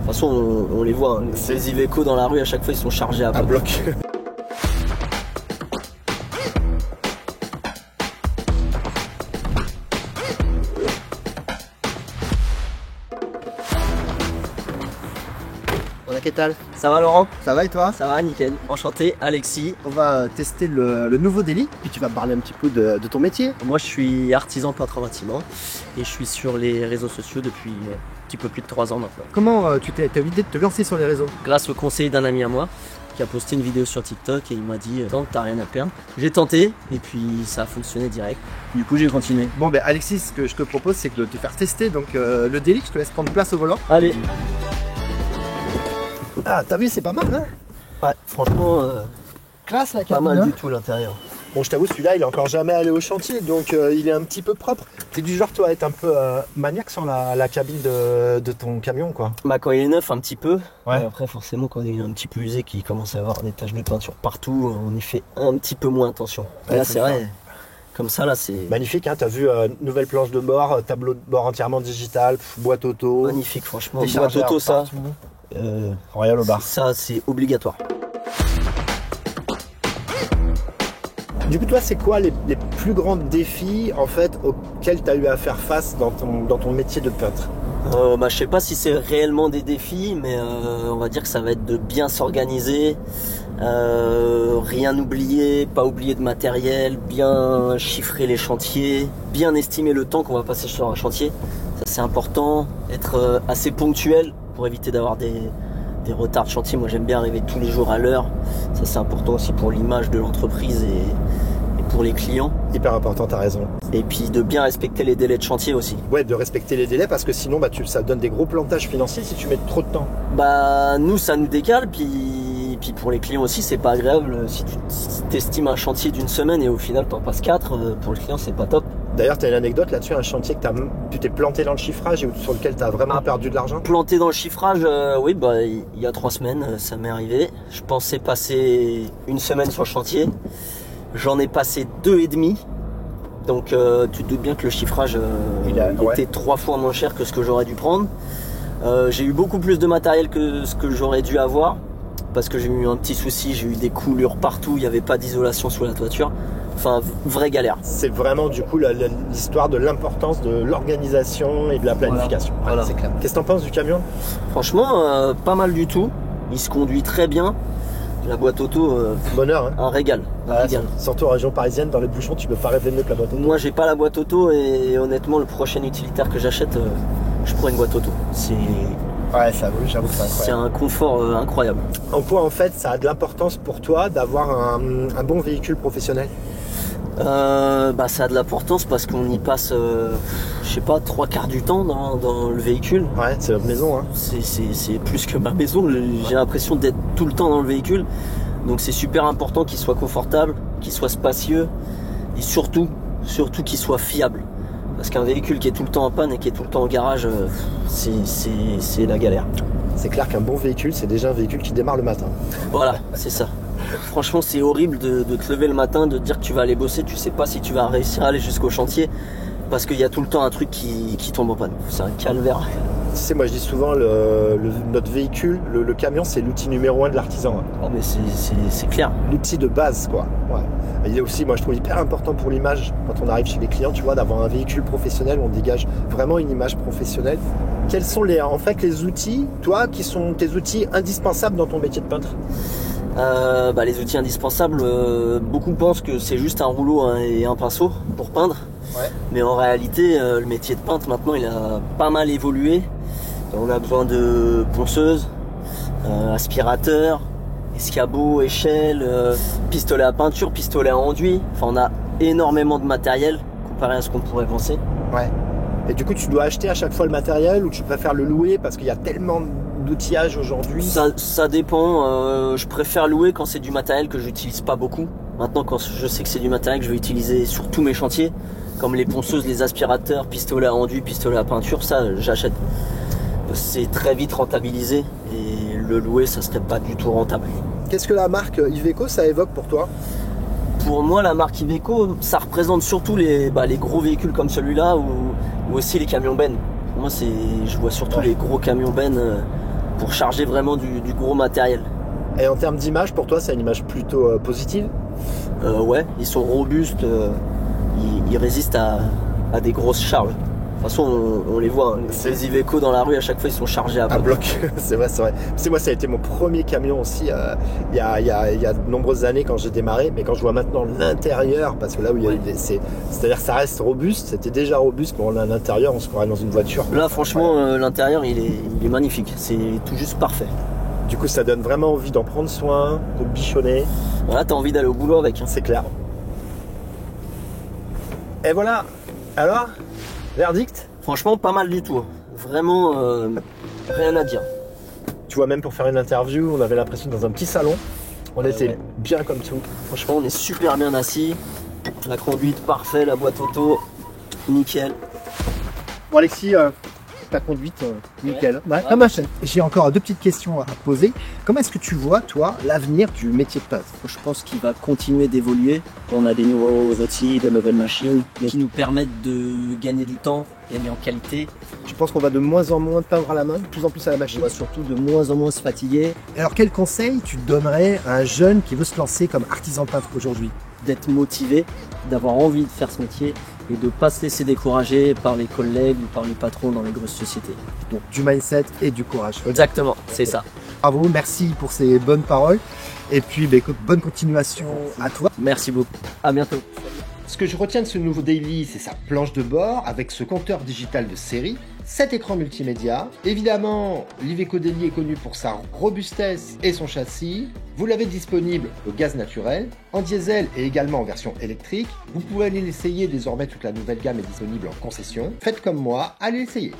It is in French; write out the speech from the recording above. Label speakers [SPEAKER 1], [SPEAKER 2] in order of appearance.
[SPEAKER 1] toute façon, on les voit, hein. Les Iveco dans la rue, à chaque fois, ils sont chargés à
[SPEAKER 2] bloc.
[SPEAKER 1] Ça va Laurent?
[SPEAKER 2] Ça va et toi?
[SPEAKER 1] Ça va, nickel. Enchanté, Alexis.
[SPEAKER 2] On va tester le nouveau délit, puis tu vas me parler un petit peu de ton métier.
[SPEAKER 1] Moi je suis artisan peintre en bâtiment et je suis sur les réseaux sociaux depuis un petit peu plus de 3 ans maintenant.
[SPEAKER 2] Comment tu t'as eu l'idée de te lancer sur les réseaux?
[SPEAKER 1] Grâce au conseil d'un ami à moi qui a posté une vidéo sur TikTok et il m'a dit tente, t'as rien à perdre. J'ai tenté et puis ça a fonctionné direct. Du coup j'ai continué.
[SPEAKER 2] Bon ben Alexis, ce que je te propose c'est de te faire tester donc le délit. Je te laisse prendre place au volant.
[SPEAKER 1] Allez.
[SPEAKER 2] Ah t'as vu, c'est pas mal hein?
[SPEAKER 1] Ouais, franchement
[SPEAKER 2] classe la cabine.
[SPEAKER 1] Pas mal du tout l'intérieur.
[SPEAKER 2] Bon je t'avoue, celui-là il est encore jamais allé au chantier, donc il est un petit peu propre. T'es du genre toi à être un peu maniaque sur la cabine de ton camion quoi?
[SPEAKER 1] Bah quand il est neuf un petit peu,
[SPEAKER 2] ouais.
[SPEAKER 1] Et après forcément quand il est un petit peu usé, qu'il commence à avoir des taches de peinture partout, on y fait un petit peu moins attention. Ouais, là c'est vrai, comme ça là c'est...
[SPEAKER 2] Magnifique hein, t'as vu nouvelle planche de bord, tableau de bord entièrement digital, boîte auto.
[SPEAKER 1] Magnifique franchement, boîte auto ça,
[SPEAKER 2] Royal au bar.
[SPEAKER 1] Ça c'est obligatoire.
[SPEAKER 2] Du coup, toi, c'est quoi les plus grands défis en fait auxquels tu as eu à faire face dans ton métier de peintre?
[SPEAKER 1] Bah, je sais pas si c'est réellement des défis, mais on va dire que ça va être de bien s'organiser, rien oublier, pas oublier de matériel, bien chiffrer les chantiers, bien estimer le temps qu'on va passer sur un chantier. Ça c'est important, être assez ponctuel pour éviter d'avoir des retards de chantier. Moi j'aime bien arriver tous les jours à l'heure, ça c'est important aussi pour l'image de l'entreprise et pour les clients.
[SPEAKER 2] Hyper important, t'as raison.
[SPEAKER 1] Et puis de bien respecter les délais de chantier aussi.
[SPEAKER 2] Ouais, de respecter les délais parce que sinon bah, ça donne des gros plantages financiers si tu mets trop de temps.
[SPEAKER 1] Bah nous ça nous décale, puis pour les clients aussi c'est pas agréable si tu estimes un chantier d'une semaine et au final t'en passes 4, pour le client c'est pas top.
[SPEAKER 2] D'ailleurs, tu as une anecdote là-dessus, un chantier que tu t'es planté dans le chiffrage et sur lequel tu as vraiment perdu de l'argent?
[SPEAKER 1] Planté dans le chiffrage, oui, bah, il y a 3 semaines, ça m'est arrivé. Je pensais passer une semaine sur le chantier. J'en ai passé 2,5. Donc, tu te doutes bien que le chiffrage était 3 fois moins cher que ce que j'aurais dû prendre. J'ai eu beaucoup plus de matériel que ce que j'aurais dû avoir. Parce que j'ai eu un petit souci, j'ai eu des coulures partout, il n'y avait pas d'isolation sous la toiture. Enfin, vraie galère. C'est
[SPEAKER 2] vraiment du coup l'histoire de l'importance de l'organisation et de la planification.
[SPEAKER 1] Voilà.
[SPEAKER 2] C'est clair. Qu'est-ce que t'en penses du camion?
[SPEAKER 1] Franchement, pas mal du tout. Il se conduit très bien. La boîte auto,
[SPEAKER 2] bonheur, hein.
[SPEAKER 1] Un régal.
[SPEAKER 2] Surtout en région parisienne, dans les bouchons, tu peux pas rêver mieux que la boîte auto.
[SPEAKER 1] Moi, j'ai pas la boîte auto et honnêtement, le prochain utilitaire que j'achète, je prends une boîte auto.
[SPEAKER 2] Ouais, j'avoue que c'est incroyable.
[SPEAKER 1] C'est un confort incroyable.
[SPEAKER 2] En quoi, en fait, ça a de l'importance pour toi d'avoir un bon véhicule professionnel?
[SPEAKER 1] Bah, ça a de l'importance parce qu'on y passe, je sais pas, 3/4 du temps dans le véhicule.
[SPEAKER 2] Ouais, c'est notre maison. Hein.
[SPEAKER 1] C'est plus que ma maison. J'ai l'impression d'être tout le temps dans le véhicule. Donc c'est super important qu'il soit confortable, qu'il soit spacieux et surtout qu'il soit fiable. Parce qu'un véhicule qui est tout le temps en panne et qui est tout le temps au garage, c'est la galère.
[SPEAKER 2] C'est clair qu'un bon véhicule, c'est déjà un véhicule qui démarre le matin.
[SPEAKER 1] Voilà, c'est ça. Franchement, c'est horrible de te lever le matin, de te dire que tu vas aller bosser, tu sais pas si tu vas réussir à aller jusqu'au chantier, parce qu'il y a tout le temps un truc qui tombe en panne. C'est un calvaire.
[SPEAKER 2] Tu sais, moi je dis souvent, notre véhicule, le camion, c'est l'outil numéro 1 de l'artisan.
[SPEAKER 1] Ah, mais c'est clair.
[SPEAKER 2] L'outil de base, quoi. Ouais. Il est aussi, moi je trouve hyper important pour l'image, quand on arrive chez les clients, tu vois, d'avoir un véhicule professionnel, on dégage vraiment une image professionnelle. Quels sont en fait les outils, toi, qui sont tes outils indispensables dans ton métier de peintre?
[SPEAKER 1] Bah, les outils indispensables, beaucoup pensent que c'est juste un rouleau et un pinceau pour peindre. Ouais. Mais en réalité, le métier de peintre maintenant il a pas mal évolué. On a besoin de ponceuses, aspirateurs, escabeaux, échelles, pistolet à peinture, pistolet à enduit. Enfin, on a énormément de matériel comparé à ce qu'on pourrait penser.
[SPEAKER 2] Ouais. Et du coup, tu dois acheter à chaque fois le matériel ou tu préfères le louer parce qu'il y a tellement d'outillage aujourd'hui?
[SPEAKER 1] Ça dépend. Je préfère louer quand c'est du matériel que j'utilise pas beaucoup. Maintenant, quand je sais que c'est du matériel que je vais utiliser sur tous mes chantiers, comme les ponceuses, les aspirateurs, pistolet à enduit, pistolet à peinture, ça j'achète. C'est très vite rentabilisé et le louer, ça serait pas du tout rentable.
[SPEAKER 2] Qu'est-ce que la marque Iveco, ça évoque pour toi?
[SPEAKER 1] Pour moi, la marque Iveco, ça représente surtout les gros véhicules comme celui-là ou aussi les camions bennes. Pour moi, je vois surtout les gros camions bennes pour charger vraiment du gros matériel.
[SPEAKER 2] Et en termes d'image, pour toi, c'est une image plutôt positive?
[SPEAKER 1] Ouais, ils sont robustes, ils résistent à des grosses charges. De toute façon, on les voit, hein. Les Iveco dans la rue, à chaque fois, ils sont chargés à
[SPEAKER 2] bloc. C'est vrai, c'est vrai. C'est moi, ça a été mon premier camion aussi il y a de nombreuses années quand j'ai démarré. Mais quand je vois maintenant l'intérieur, parce que là où il y a c'est-à-dire que ça reste robuste, c'était déjà robuste, mais on a l'intérieur, on se croirait dans une voiture.
[SPEAKER 1] Là, franchement, l'intérieur, il est magnifique. C'est tout juste parfait.
[SPEAKER 2] Du coup, ça donne vraiment envie d'en prendre soin, de le bichonner.
[SPEAKER 1] Voilà, t'as envie d'aller au boulot avec. Hein.
[SPEAKER 2] C'est clair. Et voilà. Alors, verdict?
[SPEAKER 1] Franchement, pas mal du tout. Vraiment, rien à dire.
[SPEAKER 2] Tu vois, même pour faire une interview, on avait l'impression dans un petit salon. On était bien comme tout.
[SPEAKER 1] Franchement, on est super bien assis. La conduite parfait, la boîte auto, nickel.
[SPEAKER 2] Bon, Alexis, ta conduite, nickel.
[SPEAKER 3] Ouais. J'ai encore deux petites questions à poser. Comment est-ce que tu vois, toi, l'avenir du métier de peintre?
[SPEAKER 1] Je pense qu'il va continuer d'évoluer. On a des nouveaux outils, des nouvelles machines qui nous permettent de gagner du temps, gagner en qualité.
[SPEAKER 2] Je pense qu'on va de moins en moins peindre à la main, de plus en plus à la machine.
[SPEAKER 1] On va surtout de moins en moins se fatiguer.
[SPEAKER 3] Alors, quel conseil tu donnerais à un jeune qui veut se lancer comme artisan peintre aujourd'hui?
[SPEAKER 1] D'être motivé, d'avoir envie de faire ce métier et de ne pas se laisser décourager par les collègues ou par les patrons dans les grosses sociétés.
[SPEAKER 3] Donc du mindset et du courage.
[SPEAKER 1] Exactement, c'est ça.
[SPEAKER 3] Bravo, merci pour ces bonnes paroles. Et puis écoute, bonne continuation à toi.
[SPEAKER 1] Merci beaucoup. À bientôt.
[SPEAKER 2] Ce que je retiens de ce nouveau daily, c'est sa planche de bord avec ce compteur digital de série, 7 écrans multimédia. Évidemment, l'Iveco Daily est connu pour sa robustesse et son châssis. Vous l'avez disponible au gaz naturel, en diesel et également en version électrique. Vous pouvez aller l'essayer, désormais toute la nouvelle gamme est disponible en concession. Faites comme moi, allez l'essayer.